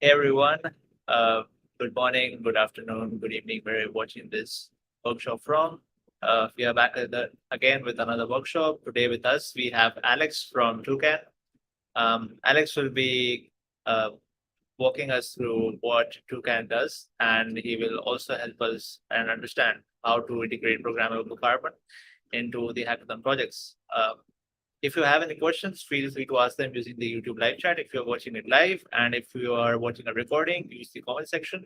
Hey everyone, uh, good morning, good afternoon, good evening, where you're watching this workshop from. We are back again with another workshop. Today with us, we have Alex from Toucan. Alex will be uh, walking us through what Toucan does, and he will also help us and understand how to integrate programmable carbon into the hackathon projects. If you have any questions, feel free to ask them using the YouTube live chat if you're watching it live. And if you are watching a recording, use the comment section.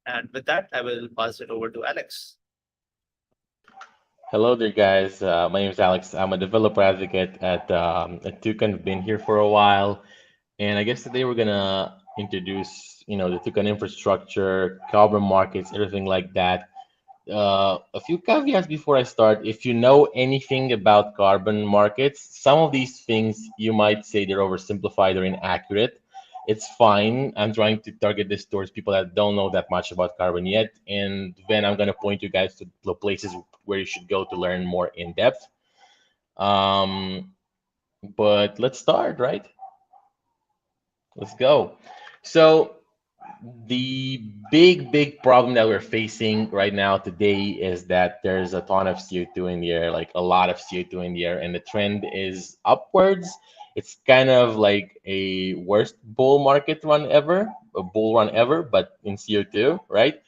And with that, I will pass it over to Alex. Hello there, guys. My name is Alex. I'm a developer advocate at Toucan. I've been here for a while, and I guess today we're gonna introduce, the Toucan infrastructure, carbon markets, everything like that. A few caveats before I start. If you know anything about carbon markets, some of these things you might say they're oversimplified or inaccurate. It's fine. I'm trying to target this towards people that don't know that much about carbon yet, and then I'm gonna point you guys to the places where you should go to learn more in depth. Um, but let's start, right? Let's go. So the big problem that we're facing right now today is that there's a ton of CO2 in the air, like a lot of CO2 in the air, and the trend is upwards. It's kind of like a worst bull run ever, but in CO2, right?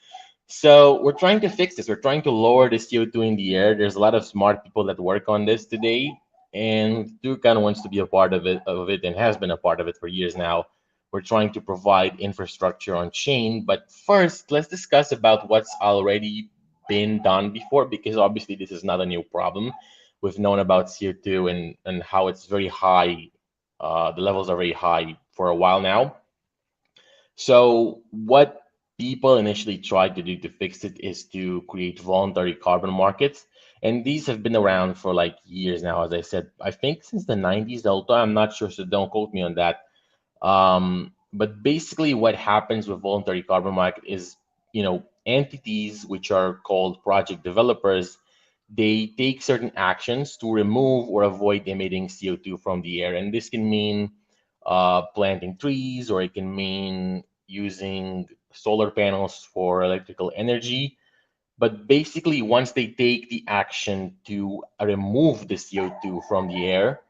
So we're trying to fix this. We're trying to lower the CO2 in the air. There's a lot of smart people that work on this today, and Toucan wants to be a part of it, and has been a part of it for years now. We're trying to provide infrastructure on chain, but first, let's discuss about what's already been done before, because obviously this is not a new problem. We've known about CO2 and how it's very high. The levels are very high for a while now. So what people initially tried to do to fix it is to create voluntary carbon markets. And these have been around for like years now, as I said, I think since the 90s, although I'm not sure, so don't quote me on that. But basically what happens with voluntary carbon market is, entities which are called project developers, they take certain actions to remove or avoid emitting CO2 from the air. And this can mean planting trees, or it can mean using solar panels for electrical energy. But basically, once they take the action to remove the CO2 from the air,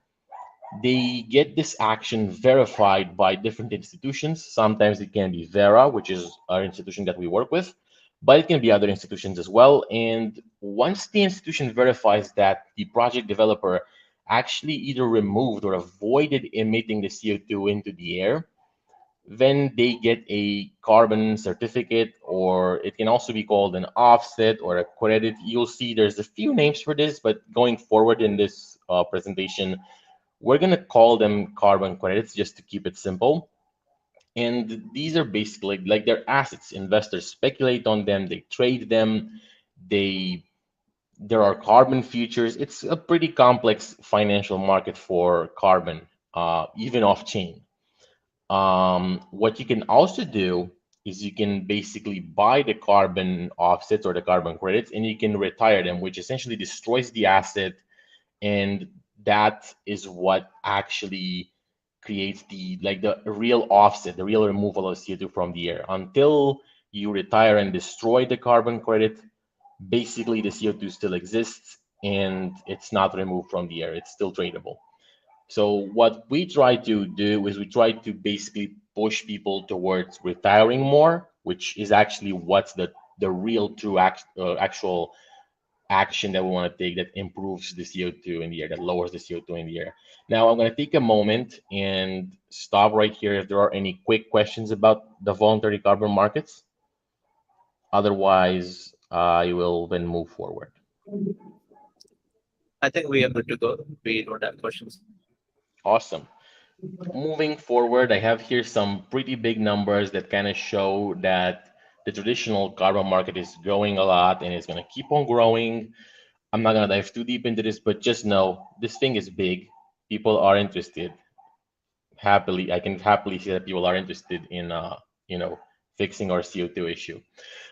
they get this action verified by different institutions. Sometimes it can be Vera, which is our institution that we work with, but it can be other institutions as well. And once the institution verifies that the project developer actually either removed or avoided emitting the CO2 into the air, then they get a carbon certificate, or it can also be called an offset or a credit. You'll see there's a few names for this, but going forward in this presentation, we're going to call them carbon credits just to keep it simple. And these are basically like they're assets. Investors speculate on them, they trade them, they there are carbon futures. It's a pretty complex financial market for carbon, even off chain. What you can also do is you can basically buy the carbon offsets or the carbon credits, and you can retire them, which essentially destroys the asset, and that is what actually creates the real offset, the real removal of CO2 from the air. Until you retire and destroy the carbon credit, basically the CO2 still exists and it's not removed from the air. It's still tradable. So what we try to do is we try to basically push people towards retiring more, which is actually what's the real true actual action that we want to take that improves the CO2 in the air, that lowers the CO2 in the air. Now, I'm going to take a moment and stop right here if there are any quick questions about the voluntary carbon markets. Otherwise, I will then move forward. I think we are good to go. We don't have questions. Awesome. Moving forward, I have here some pretty big numbers that kind of show that the traditional carbon market is growing a lot and it's going to keep on growing. I'm not going to dive too deep into this, but just know this thing is big. People are interested. I can happily see that people are interested in fixing our CO2 issue.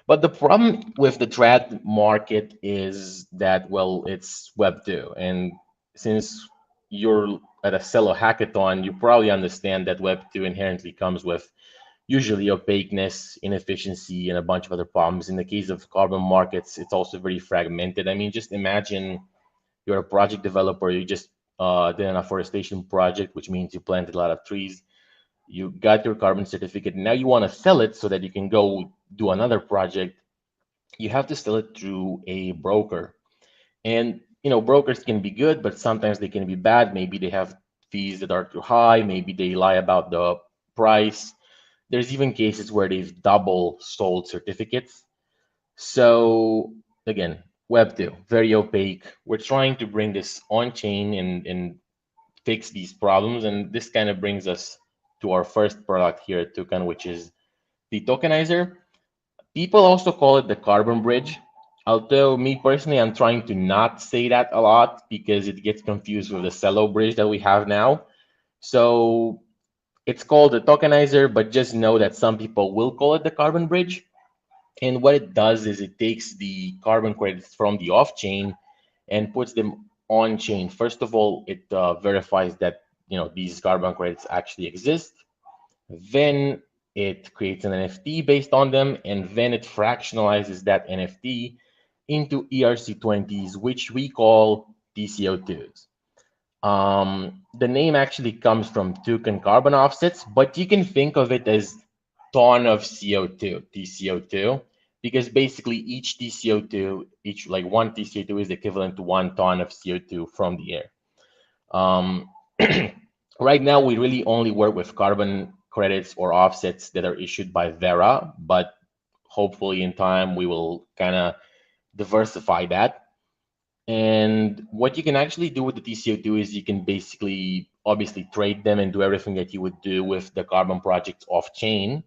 But the problem with the trad market is that, well, it's Web 2. And since you're at a Celo hackathon, you probably understand that Web 2 inherently comes with usually opaqueness, inefficiency, and a bunch of other problems. In the case of carbon markets, it's also very fragmented. I mean, just imagine you're a project developer, you just did an afforestation project, which means you planted a lot of trees. You got your carbon certificate. Now you want to sell it so that you can go do another project. You have to sell it through a broker. And brokers can be good, but sometimes they can be bad. Maybe they have fees that are too high. Maybe they lie about the price. There's even cases where they've double sold certificates. So again, Web2, very opaque. We're trying to bring this on chain and fix these problems. And this kind of brings us to our first product here at Toucan, which is the Tokenizer. People also call it the carbon bridge. Although me personally, I'm trying to not say that a lot because it gets confused with the Celo bridge that we have now. So it's called the Tokenizer, but just know that some people will call it the carbon bridge. And what it does is it takes the carbon credits from the off chain and puts them on chain. First of all, it verifies that these carbon credits actually exist. Then it creates an NFT based on them, and then it fractionalizes that NFT into ERC20s, which we call TCO2s. The name actually comes from Toucan carbon offsets, but you can think of it as ton of CO2, TCO2, because basically each TCO2, each like one TCO2 is equivalent to 1 ton of CO2 from the air. Um, right now, we really only work with carbon credits or offsets that are issued by Vera, but hopefully in time we will kind of diversify that. And what you can actually do with the TCO2 is you can basically obviously trade them and do everything that you would do with the carbon projects off chain.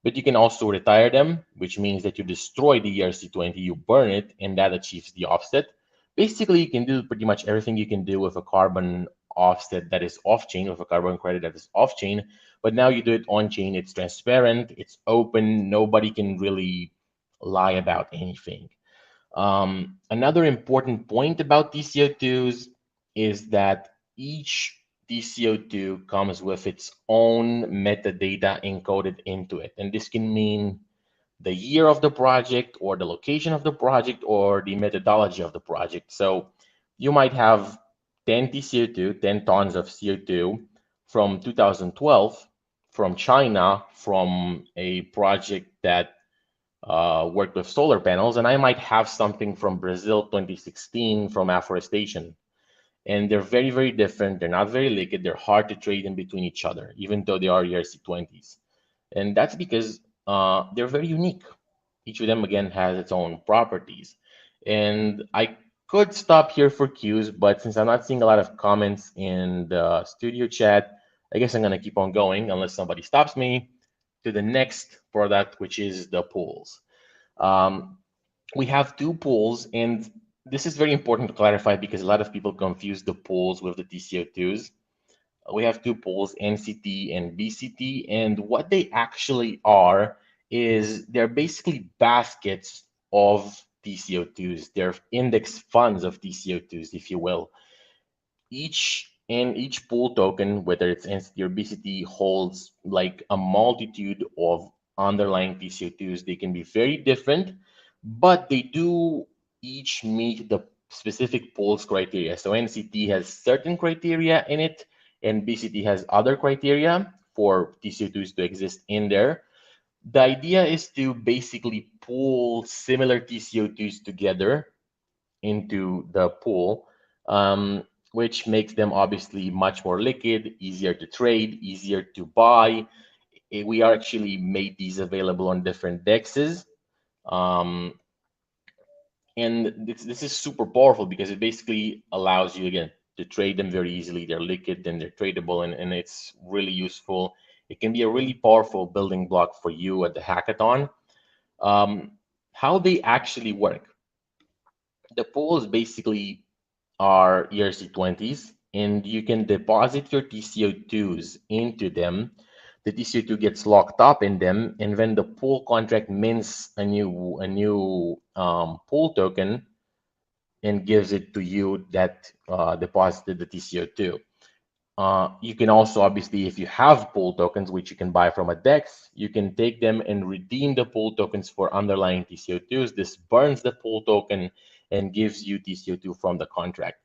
But you can also retire them, which means that you destroy the ERC20, you burn it, and that achieves the offset. Basically, you can do pretty much everything you can do with a carbon offset that is off chain, with a carbon credit that is off chain. But now you do it on chain, it's transparent, it's open, nobody can really lie about anything. Another important point about TCO2s is that each TCO2 comes with its own metadata encoded into it. And this can mean the year of the project or the location of the project or the methodology of the project. So you might have 10 TCO2, 10 tons of CO2 from 2012 from China, from a project that worked with solar panels, and I might have something from Brazil 2016 from afforestation. And they're very, very different. They're not very liquid. They're hard to trade in between each other, even though they are ERC20s. And that's because they're very unique. Each of them, again, has its own properties. And I could stop here for cues, but since I'm not seeing a lot of comments in the studio chat, I guess I'm going to keep on going unless somebody stops me to the next product, which is the pools. Um, we have two pools, and this is very important to clarify because a lot of people confuse the pools with the TCO2s. We have two pools, NCT and BCT, and what they actually are is they're basically baskets of TCO2s. They're index funds of TCO2s, if you will. Each pool token, whether it's NCT or BCT, holds like a multitude of underlying TCO2s. They can be very different, but they do each meet the specific pool's criteria. So NCT has certain criteria in it, and BCT has other criteria for TCO2s to exist in there. The idea is to basically pool similar TCO2s together into the pool, which makes them obviously much more liquid, easier to trade, easier to buy. We actually made these available on different dexes. Um, and this is super powerful because it basically allows you, again, to trade them very easily. They're liquid and they're tradable, and it's really useful. It can be a really powerful building block for you at the hackathon. How they actually work. The pools basically are ERC20s, and you can deposit your TCO2s into them. The TCO2 gets locked up in them, and when the pool contract mints a new pool token and gives it to you that deposited the TCO2. You can also, obviously, if you have pool tokens, which you can buy from a DEX, you can take them and redeem the pool tokens for underlying TCO2s. This burns the pool token and gives you TCO2 from the contract.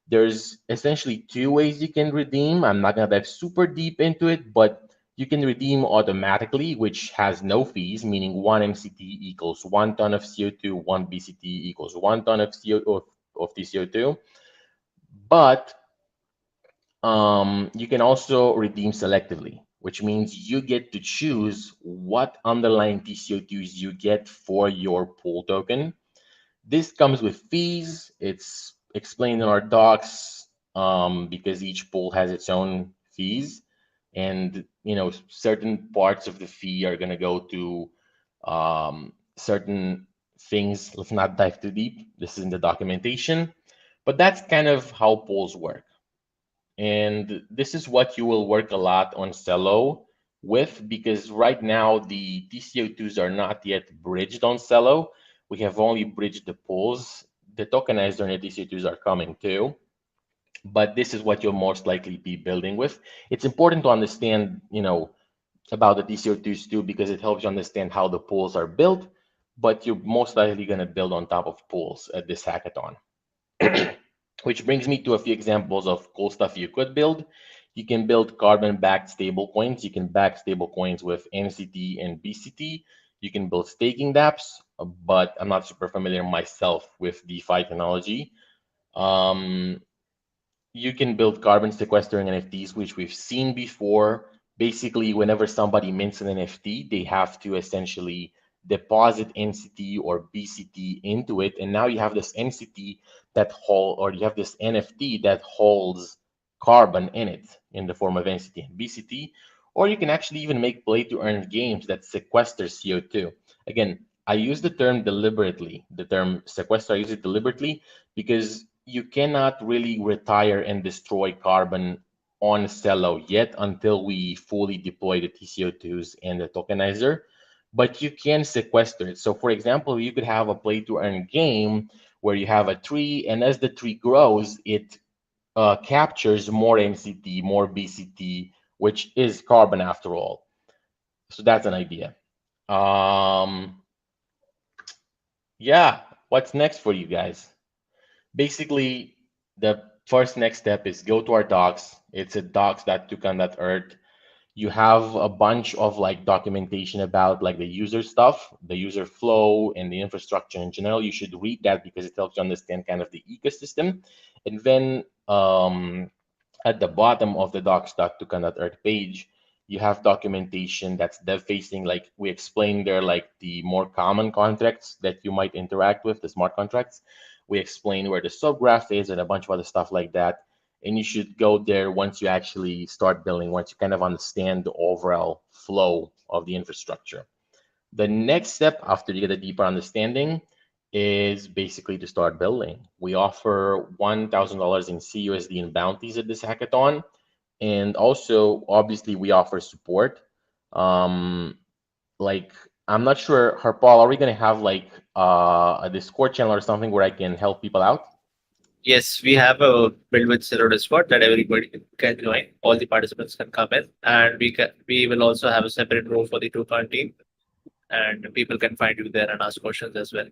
There's essentially two ways you can redeem. I'm not going to dive super deep into it, but you can redeem automatically, which has no fees, meaning 1 MCT equals 1 ton of CO2, 1 BCT equals 1 ton of TCO2. But you can also redeem selectively, which means you get to choose what underlying TCO2s you get for your pool token. This comes with fees. It's explained in our docs because each pool has its own fees, and certain parts of the fee are going to go to certain things. Let's not dive too deep. This is in the documentation, but that's kind of how pools work. And this is what you will work a lot on Celo with, because right now the TCO2s are not yet bridged on Celo. We have only bridged the pools. The tokenizer and the TCO2s are coming too, but this is what you'll most likely be building with. It's important to understand, about the TCO2s too, because it helps you understand how the pools are built, but you're most likely going to build on top of pools at this hackathon. Which brings me to a few examples of cool stuff you could build. You can build carbon-backed stablecoins. You can back stablecoins with MCT and BCT. You can build staking dApps, but I'm not super familiar myself with DeFi technology. You can build carbon sequestering NFTs, which we've seen before. Basically, whenever somebody mints an NFT, they have to essentially deposit NCT or BCT into it. And now you have this NCT or you have this NFT that holds carbon in it in the form of NCT and BCT. Or you can actually even make play to earn games that sequester CO2. Again, I use the term deliberately, the term sequester, I use it deliberately because you cannot really retire and destroy carbon on Celo yet until we fully deploy the TCO2s and the tokenizer, but you can sequester it. So for example, you could have a play to earn game where you have a tree, and as the tree grows, it captures more NCT, more BCT, which is carbon after all. So that's an idea. Yeah, what's next for you guys? Basically, the first next step is go to our docs. It's at docs.toucan.earth. You have a bunch of like documentation about like the user stuff, the user flow, and the infrastructure in general. You should read that because it helps you understand kind of the ecosystem. And then at the bottom of the docs.toucan.earth page, you have documentation that's dev facing. Like we explained there, like the more common contracts that you might interact with, the smart contracts. We explain where the subgraph is and a bunch of other stuff like that. And you should go there once you actually start building, once you kind of understand the overall flow of the infrastructure. The next step after you get a deeper understanding is basically to start building. We offer $1,000 in CUSD in bounties at this hackathon. And also, obviously, we offer support. Like, I'm not sure, Harpal, are we going to have like a Discord channel or something where I can help people out? Yes, we have a build with Celo Discord that everybody can join. All the participants can come in, and we will also have a separate room for the Toucan team, and people can find you there and ask questions as well.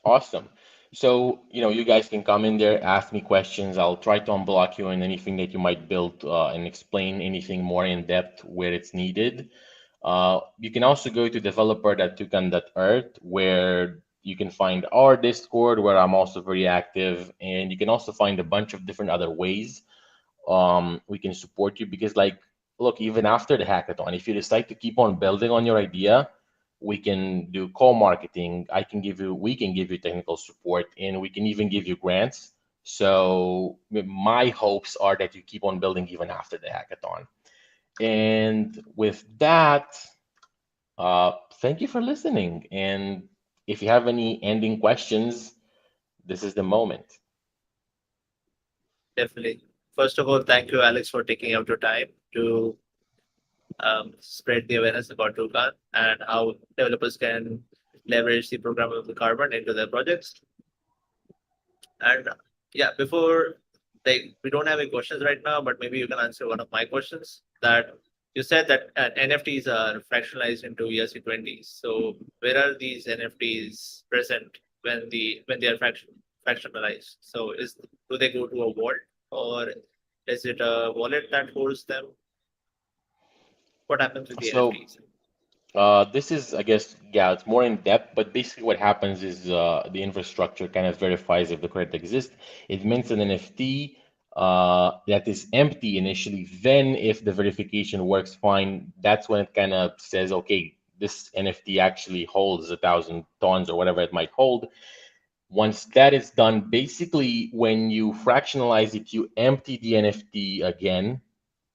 Awesome. So, you guys can come in there, ask me questions. I'll try to unblock you on anything that you might build and explain anything more in depth where it's needed. You can also go to developer.toucan.earth where you can find our Discord, where I'm also very active, and you can also find a bunch of different other ways we can support you. Because, like, look, even after the hackathon, if you decide to keep on building on your idea, we can do co-marketing. We can give you technical support, and we can even give you grants. So my hopes are that you keep on building even after the hackathon. And with that, thank you for listening. And if you have any ending questions, this is the moment. Definitely. First of all, thank you, Alex, for taking out your time to spread the awareness about Toucan and how developers can leverage the programmable carbon into their projects. And yeah, before like we don't have any questions right now, but maybe you can answer one of my questions. That you said that NFTs are fractionalized into ERC20s. So where are these NFTs present when they are fractionalized? So do they go to a vault, or is it a wallet that holds them? What happens with the So NFTs? this is, I guess, yeah, it's more in depth, but basically what happens is the infrastructure kind of verifies if the credit exists. It mints an NFT that is empty initially. Then, if the verification works fine, that's when it kind of says, okay, this NFT actually holds 1,000 tons or whatever it might hold. Once that is done, basically, when you fractionalize it, you empty the NFT again,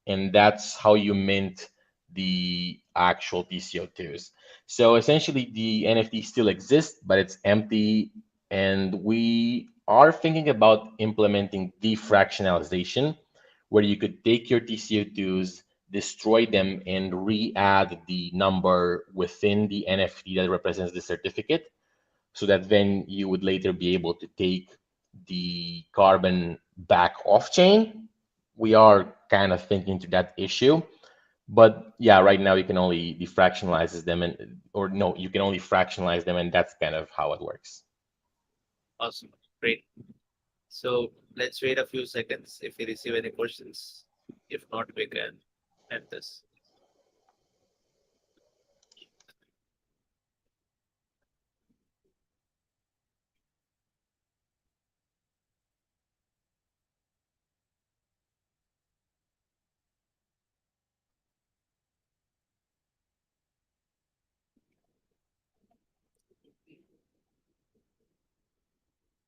and that's how you mint the actual TCO2s. So essentially, the NFT still exists, but it's empty, and we are thinking about implementing defractionalization, where you could take your TCO2s, destroy them, and re-add the number within the NFT that represents the certificate, so that then you would later be able to take the carbon back off chain. We are kind of thinking to that issue, but yeah, right now you can only defractionalize them, and or no, you can only fractionalize them, and that's kind of how it works. Awesome, great. So let's wait a few seconds if we receive any questions. If not, we can end this.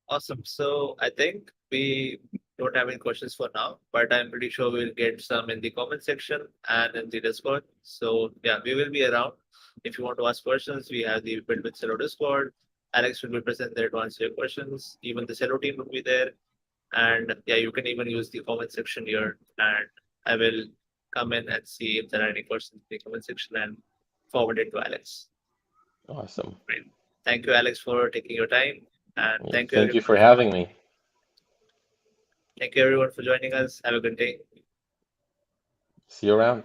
Awesome. So I think we don't have any questions for now, but I'm pretty sure we'll get some in the comment section and in the Discord. So yeah, we will be around. If you want to ask questions, we have the Build with Celo Discord. Alex will be present there to answer your questions. Even the Celo team will be there. And yeah, you can even use the comment section here, and I will come in and see if there are any questions in the comment section and forward it to Alex. Awesome. Great. Thank you, Alex, for taking your time. And Yeah, thank you thank you everyone for having me. Thank you everyone for joining us. Have a good day. See you around.